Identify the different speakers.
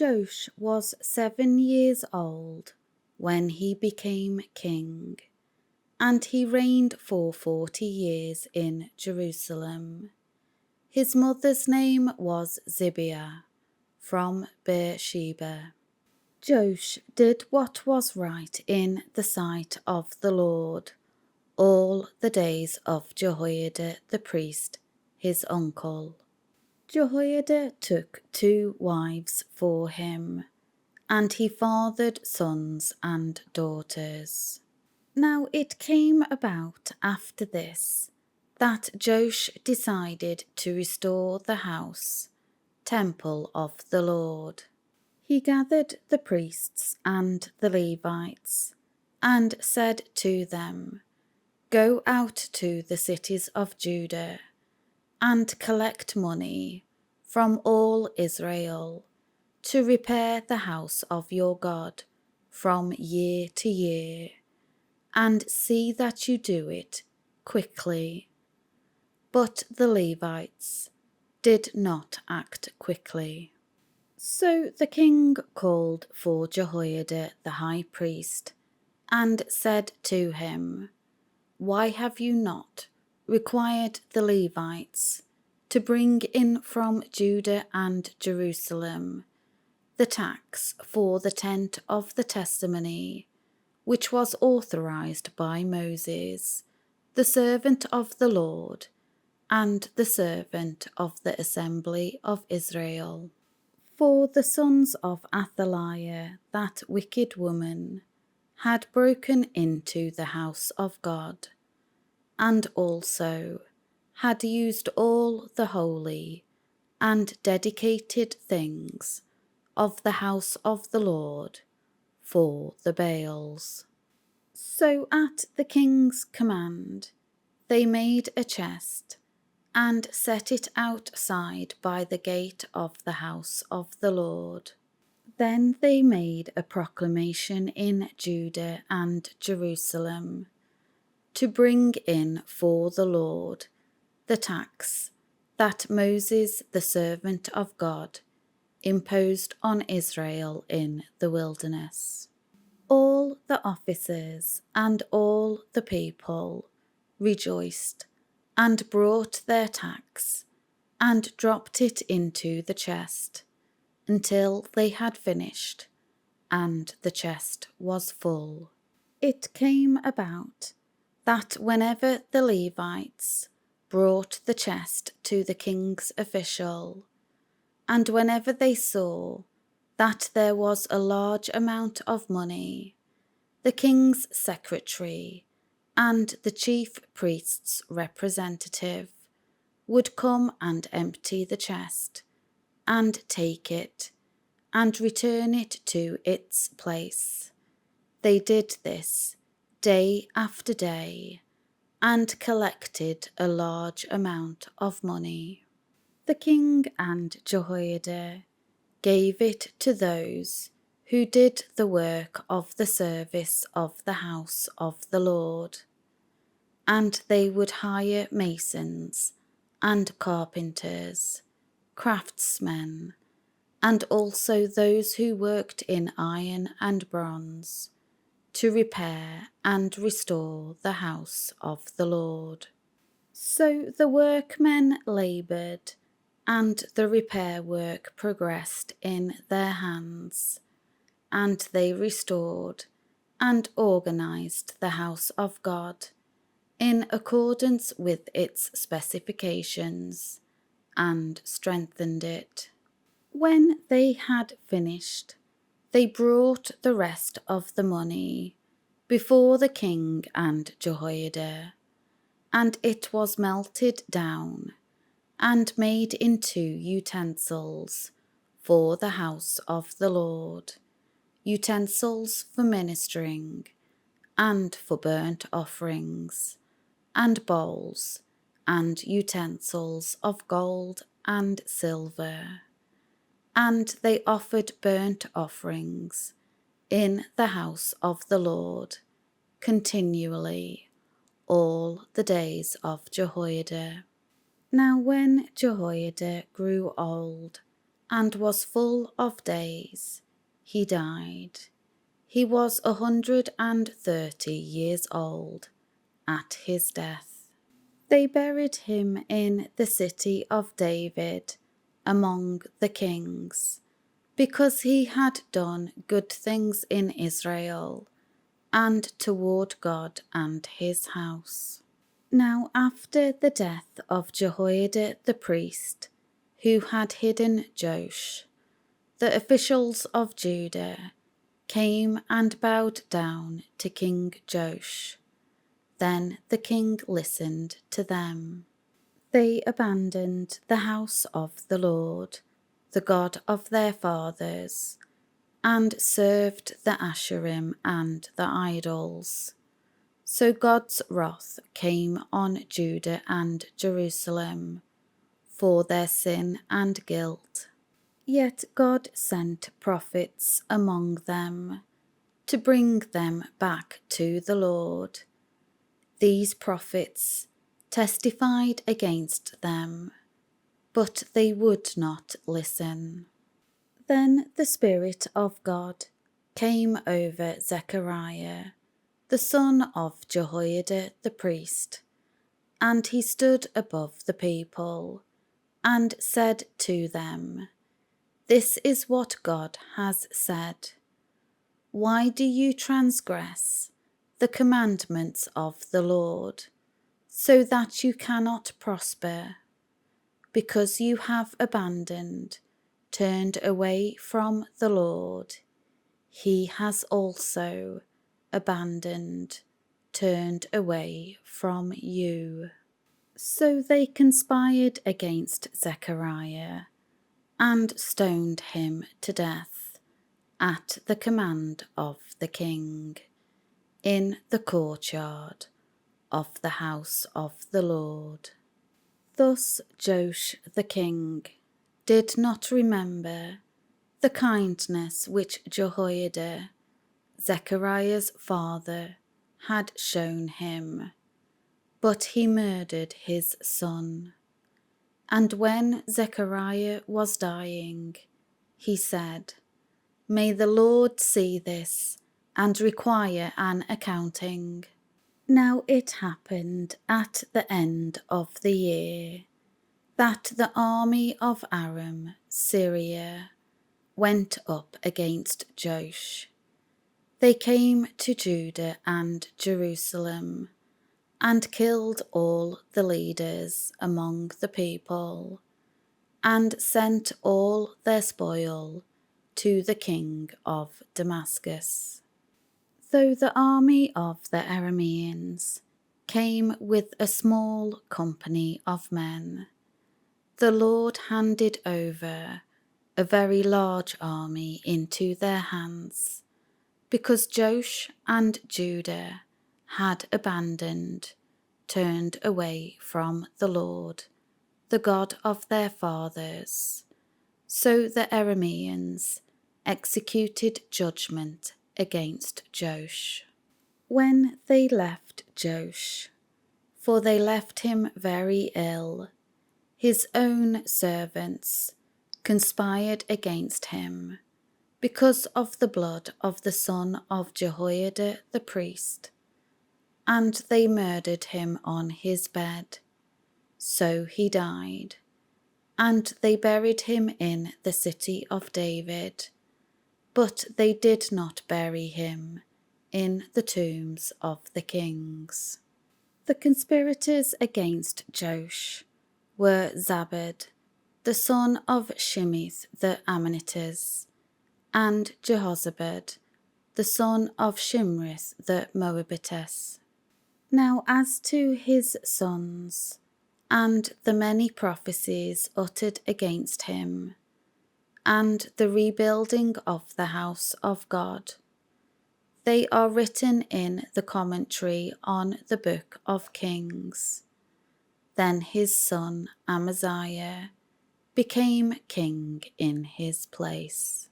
Speaker 1: Joash was 7 years old when he became king, and he reigned for 40 years in Jerusalem. His mother's name was Zibiah, from Beersheba. Joash did what was right in the sight of the Lord all the days of Jehoiada the priest, his uncle. Jehoiada took 2 wives for him, and he fathered sons and daughters. Now it came about after this that Joash decided to restore the house, temple of the Lord. He gathered the priests and the Levites, and said to them, "Go out to the cities of Judah, and collect money from all Israel, to repair the house of your God from year to year, and see that you do it quickly." But the Levites did not act quickly. So the king called for Jehoiada the high priest, and said to him, "Why have you not required the Levites to bring in from Judah and Jerusalem the tax for the tent of the testimony, which was authorized by Moses, the servant of the Lord, and the servant of the assembly of Israel?" For the sons of Athaliah, that wicked woman, had broken into the house of God, and also had used all the holy and dedicated things of the house of the Lord for the Baals. So at the king's command they made a chest, and set it outside by the gate of the house of the Lord. Then they made a proclamation in Judah and Jerusalem to bring in for the Lord the tax that Moses, the servant of God, imposed on Israel in the wilderness. All the officers and all the people rejoiced, and brought their tax, and dropped it into the chest, until they had finished, and the chest was full. It came about that whenever the Levites brought the chest to the king's official, and whenever they saw that there was a large amount of money, the king's secretary and the chief priest's representative would come and empty the chest, and take it, and return it to its place. They did this day after day, and collected a large amount of money. The king and Jehoiada gave it to those who did the work of the service of the house of the Lord, and they would hire masons and carpenters, craftsmen, and also those who worked in iron and bronze, to repair and restore the house of the Lord. So the workmen laboured, and the repair work progressed in their hands, and they restored and organised the house of God in accordance with its specifications, and strengthened it. When they had finished, they brought the rest of the money before the king and Jehoiada, and it was melted down and made into utensils for the house of the Lord, utensils for ministering, and for burnt offerings, and bowls, and utensils of gold and silver. And they offered burnt offerings in the house of the Lord continually all the days of Jehoiada. Now when Jehoiada grew old and was full of days, he died. He was 130 years old at his death. They buried him in the city of David among the kings, because he had done good things in Israel and toward God and his house. Now after the death of Jehoiada the priest, who had hidden Joash, the officials of Judah came and bowed down to King Joash. Then the king listened to them. They abandoned the house of the Lord, the God of their fathers, and served the Asherim and the idols. So God's wrath came on Judah and Jerusalem for their sin and guilt. Yet God sent prophets among them to bring them back to the Lord. These prophets testified against them, but they would not listen. Then the Spirit of God came over Zechariah, the son of Jehoiada the priest, and he stood above the people and said to them, "This is what God has said. Why do you transgress the commandments of the Lord, so that you cannot prosper? Because you have abandoned, turned away from the Lord, he has also abandoned, turned away from you." So they conspired against Zechariah and stoned him to death at the command of the king in the courtyard of the house of the Lord. Thus Joash the king did not remember the kindness which Jehoiada, Zechariah's father, had shown him, but he murdered his son. And when Zechariah was dying, he said, "May the Lord see this and require an accounting." Now it happened at the end of the year that the army of Aram, Syria, went up against Joash. They came to Judah and Jerusalem and killed all the leaders among the people and sent all their spoil to the king of Damascus. Though the army of the Arameans came with a small company of men, the Lord handed over a very large army into their hands, because Joash and Judah had abandoned, turned away from the Lord, the God of their fathers. So the Arameans executed judgment against Joash. When they left Joash, for they left him very ill, his own servants conspired against him because of the blood of the son of Jehoiada the priest, and they murdered him on his bed. So he died, and they buried him in the city of David, but they did not bury him in the tombs of the kings. The conspirators against Joash were Zabad, the son of Shimith the Ammonites, and Jehozabad, the son of Shimrith the Moabitess. Now as to his sons, and the many prophecies uttered against him, and the rebuilding of the house of God, they are written in the commentary on the book of Kings. Then his son Amaziah became king in his place.